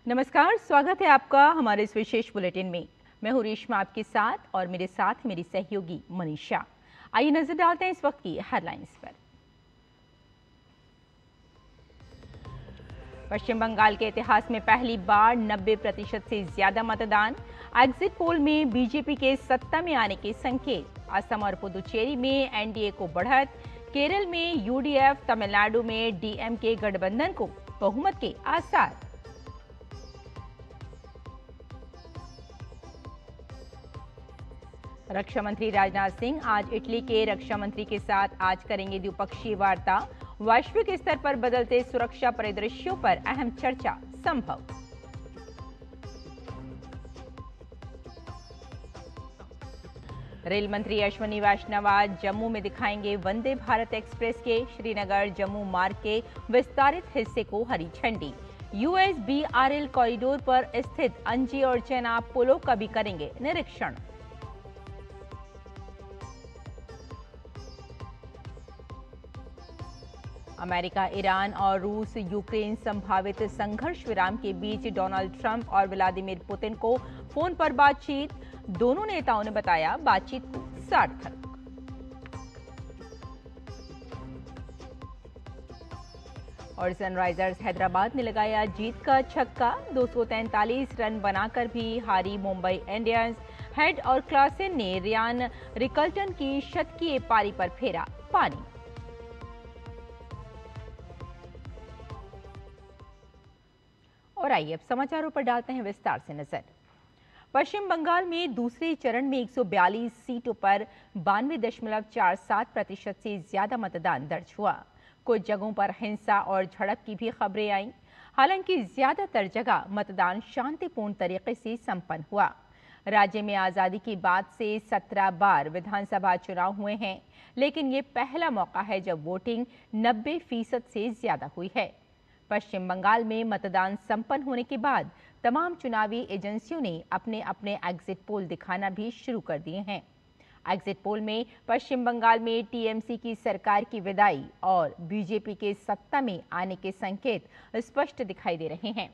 नमस्कार, स्वागत है आपका हमारे इस विशेष बुलेटिन में। मैं हूं रेशमा आपके साथ और मेरे साथ मेरी सहयोगी मनीषा। आइए नजर डालते हैं इस वक्त की हेडलाइंस पर। पश्चिम बंगाल के इतिहास में पहली बार 90% से ज्यादा मतदान। एग्जिट पोल में बीजेपी के सत्ता में आने के संकेत। असम और पुदुचेरी में एनडीए को बढ़त। केरल में यूडीएफ, तमिलनाडु में डीएमके गठबंधन को बहुमत के आसार। रक्षा मंत्री राजनाथ सिंह आज इटली के रक्षा मंत्री के साथ आज करेंगे द्विपक्षीय वार्ता। वैश्विक स्तर पर बदलते सुरक्षा परिदृश्यों पर अहम चर्चा संभव। रेल मंत्री अश्विनी वैष्णव आज जम्मू में दिखाएंगे वंदे भारत एक्सप्रेस के श्रीनगर जम्मू मार्ग के विस्तारित हिस्से को हरी झंडी। यूएसबीआरएल कॉरिडोर पर स्थित अंजी और चेनाब पुलों का भी करेंगे निरीक्षण। अमेरिका, ईरान और रूस यूक्रेन संभावित संघर्ष विराम के बीच डोनाल्ड ट्रंप और व्लादिमीर पुतिन को फोन पर बातचीत। दोनों नेताओं ने बताया बातचीत को सार्थक। और सनराइजर्स हैदराबाद ने लगाया जीत का छक्का। 243 रन बनाकर भी हारी मुंबई इंडियंस। हेड और क्लासेन ने रियान रिकल्टन की शतकीय पारी पर फेरा पानी। और आइए अब समाचारों पर डालते हैं विस्तार से नजर। पश्चिम बंगाल में दूसरे चरण में 142 सीटों पर 92.47% से ज्यादा मतदान दर्ज हुआ। कुछ जगहों पर हिंसा और झड़प की भी खबरें आईं। हालांकि ज्यादातर जगह मतदान शांतिपूर्ण तरीके से संपन्न हुआ। राज्य में आजादी के बाद से 17 बार विधानसभा चुनाव हुए हैं, लेकिन ये पहला मौका है जब वोटिंग 90% से ज्यादा हुई है। पश्चिम बंगाल में मतदान संपन्न होने के बाद तमाम चुनावी एजेंसियों ने अपने अपने एग्जिट पोल दिखाना भी शुरू कर दिए हैं। एग्जिट पोल में पश्चिम बंगाल में टीएमसी की सरकार की विदाई और बीजेपी के सत्ता में आने के संकेत स्पष्ट दिखाई दे रहे हैं।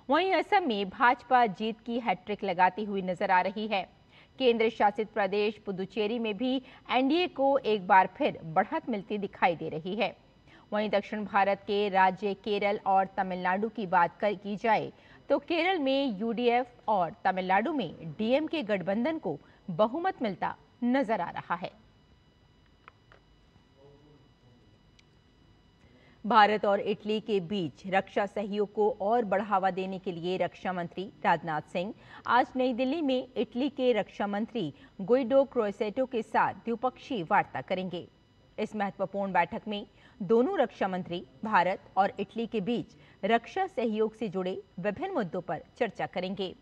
वहीं असम में भाजपा जीत की हैट्रिक लगाती हुई नजर आ रही है। केंद्र शासित प्रदेश पुदुचेरी में भी एनडीए को एक बार फिर बढ़त मिलती दिखाई दे रही है। वहीं दक्षिण भारत के राज्य केरल और तमिलनाडु की बात की जाए तो केरल में यूडीएफ और तमिलनाडु में डीएमके गठबंधन को बहुमत मिलता नजर आ रहा है। भारत और इटली के बीच रक्षा सहयोग को और बढ़ावा देने के लिए रक्षा मंत्री राजनाथ सिंह आज नई दिल्ली में इटली के रक्षा मंत्री गुइडो क्रोसेटो के साथ द्विपक्षीय वार्ता करेंगे। इस महत्वपूर्ण बैठक में दोनों रक्षा मंत्री भारत और इटली के बीच रक्षा सहयोग से जुड़े विभिन्न मुद्दों पर चर्चा करेंगे।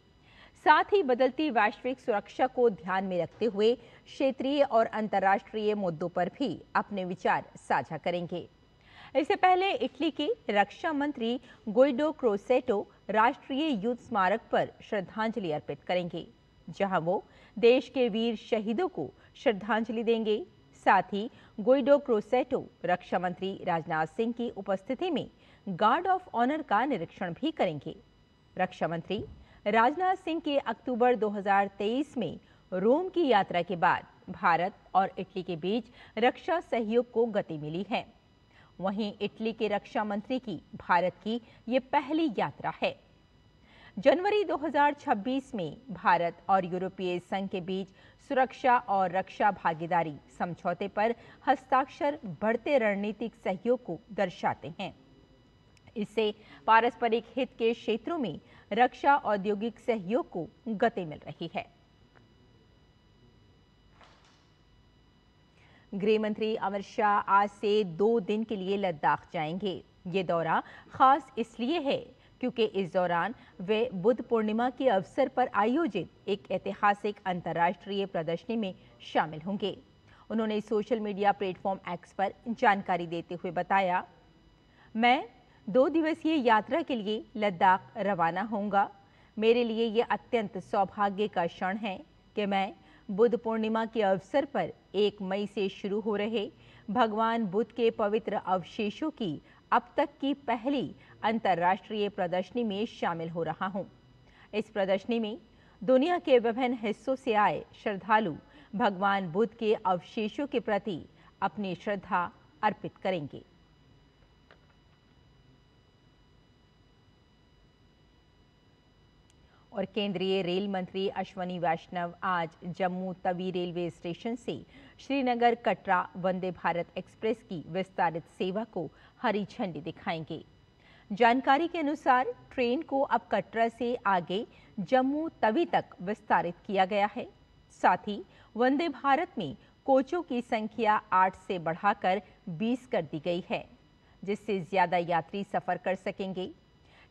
साथ ही बदलती वैश्विक सुरक्षा को ध्यान में रखते हुए क्षेत्रीय और अंतर्राष्ट्रीय मुद्दों पर भी अपने विचार साझा करेंगे। इससे पहले इटली के रक्षा मंत्री गुइडो क्रोसेटो राष्ट्रीय युद्ध स्मारक पर श्रद्धांजलि अर्पित करेंगे, जहां वो देश के वीर शहीदों को श्रद्धांजलि देंगे। साथ ही गुइडो क्रोसेटो रक्षा मंत्री राजनाथ सिंह की उपस्थिति में गार्ड ऑफ ऑनर का निरीक्षण भी करेंगे। रक्षा मंत्री राजनाथ सिंह के अक्टूबर 2023 में रोम की यात्रा के बाद भारत और इटली के बीच रक्षा सहयोग को गति मिली है। वहीं इटली के रक्षा मंत्री की भारत की ये पहली यात्रा है। जनवरी 2026 में भारत और यूरोपीय संघ के बीच सुरक्षा और रक्षा भागीदारी समझौते पर हस्ताक्षर बढ़ते रणनीतिक सहयोग को दर्शाते हैं। इससे पारस्परिक हित के क्षेत्रों में रक्षा औद्योगिक सहयोग को गति मिल रही है। गृह मंत्री अमित शाह आज से 2 दिन के लिए लद्दाख जाएंगे। ये दौरा खास इसलिए है क्योंकि इस दौरान वे बुद्ध पूर्णिमा के अवसर पर आयोजित एक ऐतिहासिक अंतर्राष्ट्रीय प्रदर्शनी में शामिल होंगे। उन्होंने सोशल मीडिया प्लेटफॉर्म एक्स पर जानकारी देते हुए बताया, मैं 2 दिवसीय यात्रा के लिए लद्दाख रवाना होऊंगा। मेरे लिए ये अत्यंत सौभाग्य का क्षण है कि मैं बुद्ध पूर्णिमा के अवसर पर 1 मई से शुरू हो रहे भगवान बुद्ध के पवित्र अवशेषों की अब तक की पहली अंतर्राष्ट्रीय प्रदर्शनी में शामिल हो रहा हूं। इस प्रदर्शनी में दुनिया के विभिन्न हिस्सों से आए श्रद्धालु भगवान बुद्ध के अवशेषों के प्रति अपनी श्रद्धा अर्पित करेंगे। और केंद्रीय रेल मंत्री अश्विनी वैष्णव आज जम्मू तवी रेलवे स्टेशन से श्रीनगर कटरा वंदे भारत एक्सप्रेस की विस्तारित सेवा को हरी झंडी दिखाएंगे। जानकारी के अनुसार ट्रेन को अब कटरा से आगे जम्मू तवी तक विस्तारित किया गया है। साथ ही वंदे भारत में कोचों की संख्या 8 से बढ़ाकर 20 कर दी गई है, जिससे ज्यादा यात्री सफर कर सकेंगे।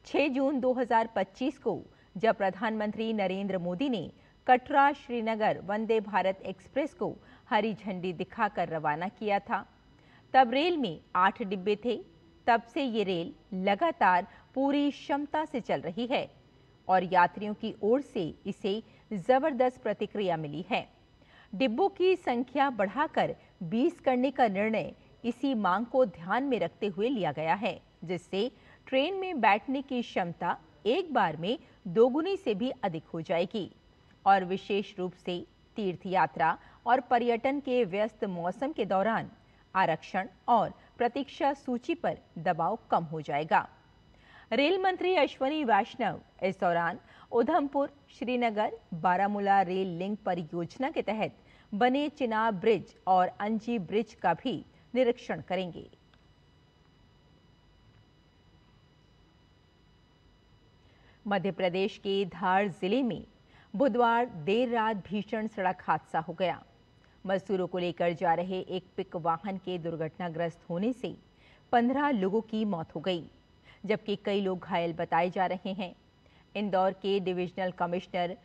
6 जून 2025 को जब प्रधानमंत्री नरेंद्र मोदी ने कटरा श्रीनगर वंदे भारत एक्सप्रेस को हरी झंडी दिखाकर रवाना किया था, तब रेल में 8 डिब्बे थे। तब से ये रेल लगातार पूरी क्षमता से चल रही है और यात्रियों की ओर से इसे जबरदस्त प्रतिक्रिया मिली है। डिब्बों की संख्या बढ़ाकर 20 करने का निर्णय इसी मांग को ध्यान में रखते हुए लिया गया है, जिससे ट्रेन में बैठने की क्षमता एक बार में दोगुनी से भी अधिक हो जाएगी और विशेष रूप से तीर्थ यात्रा और पर्यटन के व्यस्त मौसम के दौरान आरक्षण और प्रतीक्षा सूची पर दबाव कम हो जाएगा। रेल मंत्री अश्विनी वैष्णव इस दौरान उधमपुर श्रीनगर बारामूला रेल लिंक परियोजना के तहत बने चिनाब ब्रिज और अंजी ब्रिज का भी निरीक्षण करेंगे। मध्य प्रदेश के धार जिले में बुधवार देर रात भीषण सड़क हादसा हो गया। मजदूरों को लेकर जा रहे एक पिक वाहन के दुर्घटनाग्रस्त होने से 15 लोगों की मौत हो गई, जबकि कई लोग घायल बताए जा रहे हैं। इंदौर के डिविजनल कमिश्नर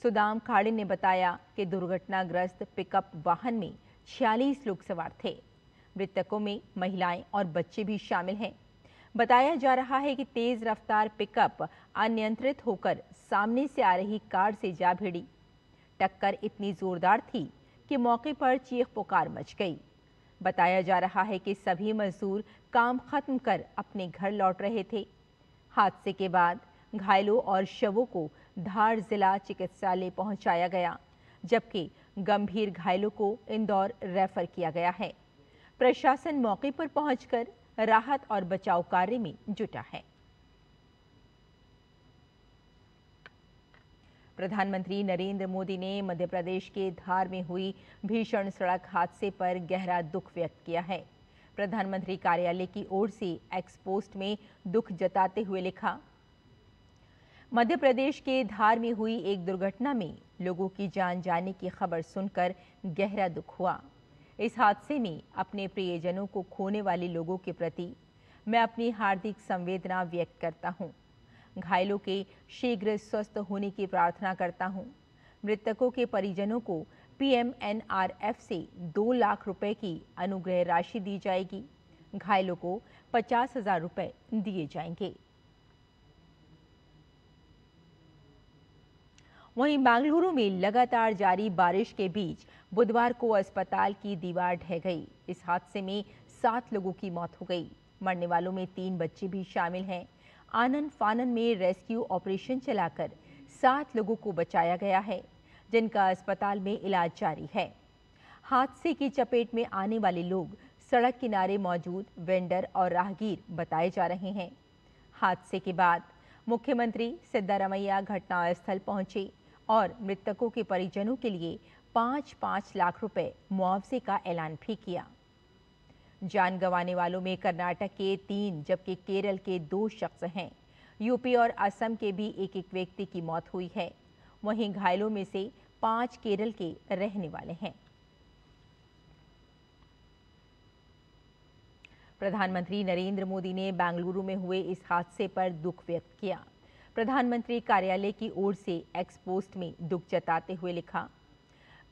सुदाम खाड़े ने बताया कि दुर्घटनाग्रस्त पिकअप वाहन में 46 लोग सवार थे। मृतकों में महिलाएं और बच्चे भी शामिल हैं। बताया जा रहा है कि तेज रफ्तार पिकअप अनियंत्रित होकर सामने से आ रही कार से जा भिड़ी। टक्कर इतनी जोरदार थी कि मौके पर चीख पुकार मच गई। बताया जा रहा है कि सभी मजदूर काम खत्म कर अपने घर लौट रहे थे। हादसे के बाद घायलों और शवों को धार जिला चिकित्सालय पहुंचाया गया, जबकि गंभीर घायलों को इंदौर रेफर किया गया है। प्रशासन मौके पर पहुंचकर राहत और बचाव कार्य में जुटा है। प्रधानमंत्री नरेंद्र मोदी ने मध्य प्रदेश के धार में हुई भीषण सड़क हादसे पर गहरा दुख व्यक्त किया है। प्रधानमंत्री कार्यालय की ओर से एक्स पोस्ट में दुख जताते हुए लिखा, मध्य प्रदेश के धार में हुई एक दुर्घटना में लोगों की जान जाने की खबर सुनकर गहरा दुख हुआ। इस हादसे में अपने प्रियजनों को खोने वाले लोगों के प्रति मैं अपनी हार्दिक संवेदना व्यक्त करता हूं। घायलों के शीघ्र स्वस्थ होने की प्रार्थना करता हूं। मृतकों के परिजनों को PMNRF से 2 लाख रुपए की अनुग्रह राशि दी जाएगी। घायलों को 50,000 रुपए दिए जाएंगे। वहीं बेंगलुरु में लगातार जारी बारिश के बीच बुधवार को अस्पताल की दीवार ढह गई। इस हादसे में 7 लोगों की मौत हो गई। मरने वालों में 3 बच्चे भी शामिल हैं। आनन फानन में रेस्क्यू ऑपरेशन चलाकर 7 लोगों को बचाया गया है, जिनका अस्पताल में इलाज जारी है। हादसे की चपेट में आने वाले लोग सड़क किनारे मौजूद वेंडर और राहगीर बताए जा रहे हैं। हादसे के बाद मुख्यमंत्री सिद्धारमैया घटनास्थल पहुंचे और मृतकों के परिजनों के लिए 5-5 लाख रुपए मुआवजे का ऐलान भी किया। जान गंवाने वालों में कर्नाटक के 3 जबकि केरल के 2 शख्स हैं। यूपी और असम के भी एक व्यक्ति की मौत हुई है। वहीं घायलों में से 5 केरल के रहने वाले हैं। प्रधानमंत्री नरेंद्र मोदी ने बेंगलुरु में हुए इस हादसे पर दुख व्यक्त किया। प्रधानमंत्री कार्यालय की ओर से एक्स पोस्ट में दुख जताते हुए लिखा,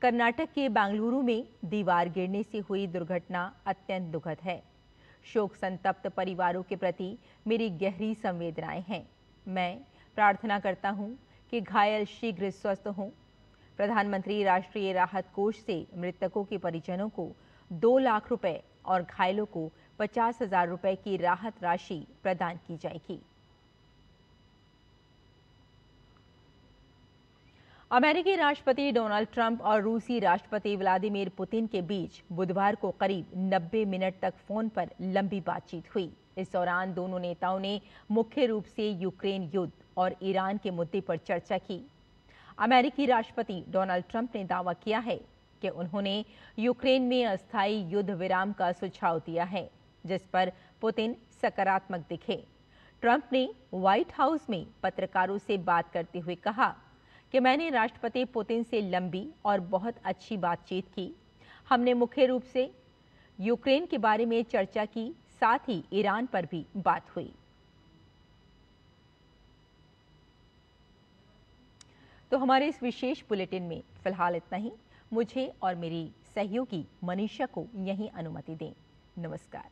कर्नाटक के बेंगलुरु में दीवार गिरने से हुई दुर्घटना अत्यंत दुखद है। शोक संतप्त परिवारों के प्रति मेरी गहरी संवेदनाएं हैं। मैं प्रार्थना करता हूं कि घायल शीघ्र स्वस्थ हों। प्रधानमंत्री राष्ट्रीय राहत कोष से मृतकों के परिजनों को 2 लाख रुपए और घायलों को 50,000 रुपए की राहत राशि प्रदान की जाएगी। अमेरिकी राष्ट्रपति डोनाल्ड ट्रंप और रूसी राष्ट्रपति व्लादिमीर पुतिन के बीच बुधवार को करीब 90 मिनट तक फोन पर लंबी बातचीत हुई। इस दौरान दोनों नेताओं ने मुख्य रूप से यूक्रेन युद्ध और ईरान के मुद्दे पर चर्चा की। अमेरिकी राष्ट्रपति डोनाल्ड ट्रंप ने दावा किया है कि उन्होंने यूक्रेन में अस्थायी युद्ध विराम का सुझाव दिया है, जिस पर पुतिन सकारात्मक दिखे। ट्रंप ने व्हाइट हाउस में पत्रकारों से बात करते हुए कहा कि मैंने राष्ट्रपति पुतिन से लंबी और बहुत अच्छी बातचीत की। हमने मुख्य रूप से यूक्रेन के बारे में चर्चा की, साथ ही ईरान पर भी बात हुई। तो हमारे इस विशेष बुलेटिन में फिलहाल इतना ही। मुझे और मेरी सहयोगी मनीषा को यहीं अनुमति दें। नमस्कार।